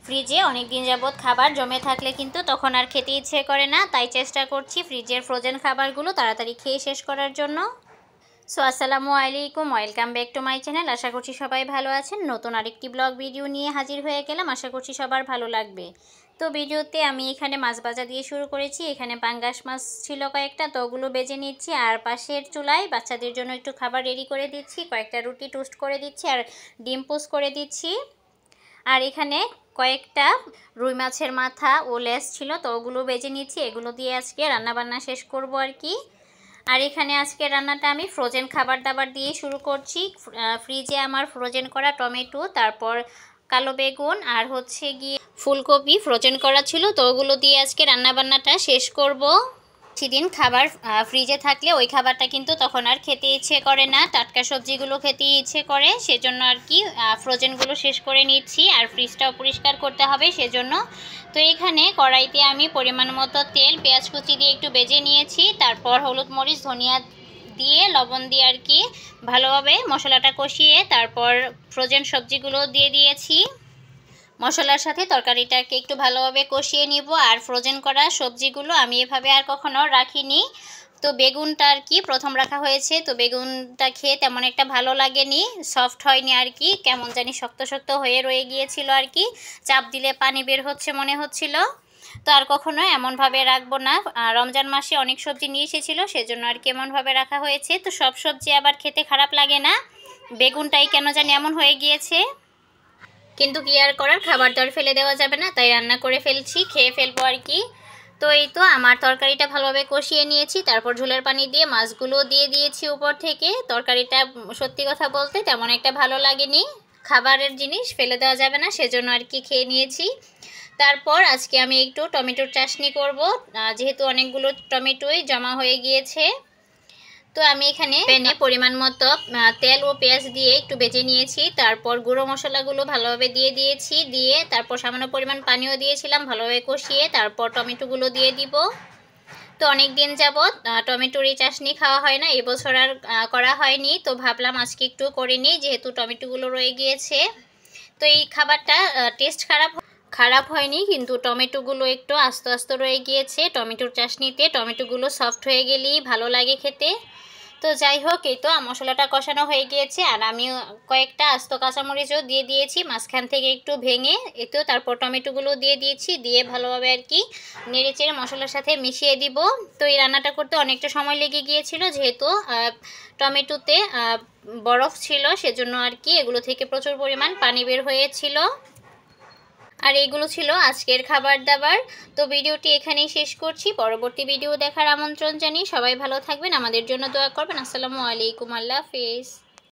ফ্রিজে অনেক দিন যাবত খাবার জমে থাকলে কিন্তু তখন আর খেতে ইচ্ছে করে না, তাই চেষ্টা করছি ফ্রিজের ফ্রোজেন খাবারগুলো তাড়াতাড়ি খেয়ে শেষ করার জন্য। সো আসসালামু আলাইকুম, welcome back to my channel. আশা করছি সবাই ভালো আছেন। নতুন আরেকটি ব্লগ ভিডিও নিয়ে হাজির হয়ে গেলাম, আশা করছি সবার ভালো লাগবে। তো ভিডিওতে আমি এখানে মাছ ভাজা দিয়ে শুরু করেছি। এখানে পাঙ্গাস মাছ ছিল কয়েকটা, তো ওগুলো বেজে নিচ্ছি। আর পাশের চুলায় বাচ্চাদের জন্য একটু খাবার রেডি করে দিচ্ছি, কয়েকটা রুটি টোস্ট করে দিচ্ছি আর ডিম পোস্ট করে দিচ্ছি। আর এখানে কয়েকটা রুই মাছের মাথা ও লেজ ছিল, তো ওগুলো বেজে নিচ্ছি। এগুলো দিয়ে আজকে রান্নাবান্না শেষ করব আর কি। আর এখানে আজকে রান্নাটা আমি ফ্রোজেন খাবার দাবার দিয়ে শুরু করছি। ফ্রিজে আমার ফ্রোজেন করা টমেটো, তারপর কালো বেগুন আর হচ্ছে গিয়ে ফুলকপি ফ্রোজেন করা ছিল, তো ওগুলো দিয়ে আজকে রান্নাবান্নাটা শেষ করব। সেদিন খাবার ফ্রিজে থাকলে ওই খাবারটা কিন্তু তখন আর খেতে ইচ্ছে করে না, টাটকা সবজিগুলো খেতে ইচ্ছে করে, সেজন্য আর কি ফ্রোজেনগুলো শেষ করে নিচ্ছি। আর ফ্রিজটাও পরিষ্কার করতে হবে সেজন্য। তো এখানে কড়াইতে আমি পরিমাণ মতো তেল, পেঁয়াজ কুচি দিয়ে একটু ভেজে নিয়েছি। তারপর হলুদ মরিচ ধনিয়া দিয়ে লবণ দিয়ে আর কি ভালোভাবে মশলাটা কষিয়ে তারপর ফ্রোজেন সবজিগুলো দিয়ে দিয়েছি। মশলার সাথে তরকারিটাকে একটু ভালোভাবে কষিয়ে নিব। আর ফ্রোজেন করা সবজিগুলো আমি এভাবে আর কখনো রাখিনি। তো বেগুনটা আর কি প্রথম রাখা হয়েছে, তো বেগুনটা খেয়ে তেমন একটা ভালো লাগেনি, সফট হয়নি আর কি, কেমন জানি শক্ত শক্ত হয়ে রয়ে গিয়েছিল আর কি, চাপ দিলে পানি বের হচ্ছে মনে হচ্ছিল। তো আর কখনো এমনভাবে রাখবো না। রমজান মাসে অনেক সবজি নিয়ে এসেছিলো, সেজন্য আর কি এমনভাবে রাখা হয়েছে। তো সব সবজি আবার খেতে খারাপ লাগে না, বেগুনটাই কেন জানি এমন হয়ে গিয়েছে। কিন্তু কি আর করার, খাবার তো আর ফেলে দেওয়া যাবে না, তাই রান্না করে ফেলছি, খেয়ে ফেলবো আর কি। তো এই তো আমার তরকারিটা ভালোভাবে কষিয়ে নিয়েছি, তারপর ঝোলের পানি দিয়ে মাছগুলো দিয়ে দিয়েছি উপর থেকে। তরকারিটা সত্যি কথা বলতে তেমন একটা ভালো লাগেনি, খাবারের জিনিস ফেলে দেওয়া যাবে না সেজন্য আর কি খেয়ে নিয়েছি। তারপর আজকে আমি একটু টমেটোর চাটনি করব, যেহেতু অনেকগুলো টমেটোই জমা হয়ে গিয়েছে। তো আমি এখানে প্যানে পরিমাণ মতো তেল ও পেঁয়াজ দিয়ে একটু ভেজে নিয়েছি। তারপর গুঁড়ো মশলাগুলো ভালোভাবে দিয়ে দিয়েছি, দিয়ে তারপর সামান্য পরিমাণ পানিও দিয়েছিলাম ভালোভাবে কষিয়ে। তারপর টমেটোগুলো দিয়ে দিব। তো অনেক দিন যাবত টমেটোর এই চাটনি খাওয়া হয় না, এবছর আর করা হয়নি, তো ভাবলাম আজকে একটু করে নিই যেহেতু টমেটোগুলো রয়ে গিয়েছে। তো এই খাবারটা টেস্ট খারাপ হয়নি, কিন্তু টমেটোগুলো একটু আস্তে আস্তে রয়ে গিয়েছে। টমেটোর চাটনিতে টমেটোগুলো সফট হয়ে গেলেই ভালো লাগে খেতে। তো যাই হোক, এই তো মশলাটা কষানো হয়ে গিয়েছে। আর আমি কয়েকটা আস্ত কাঁচামরিচও দিয়ে দিয়েছি মাঝখান থেকে একটু ভেঙে। এই তো তারপর টমেটোগুলো দিয়ে দিয়েছি, দিয়ে ভালোভাবে আর কি নেড়েচেড়ে মশলার সাথে মিশিয়ে দিব। তো এই রান্নাটা করতে অনেকটা সময় লেগে গিয়েছিল, যেহেতু টমেটোতে বরফ ছিল, সেজন্য আর কি এগুলো থেকে প্রচুর পরিমাণ পানি বের হয়েছিল। আর এগুলো ছিল আজকের খাবার দাবার। তো ভিডিওটি এখানেই শেষ করছি, পরবর্তী ভিডিও দেখার আমন্ত্রণ জানিয়ে সবাই ভালো থাকবেন, আমাদের জন্য দোয়া করবেন। আসসালামু আলাইকুম, আল্লাহ হাফেজ।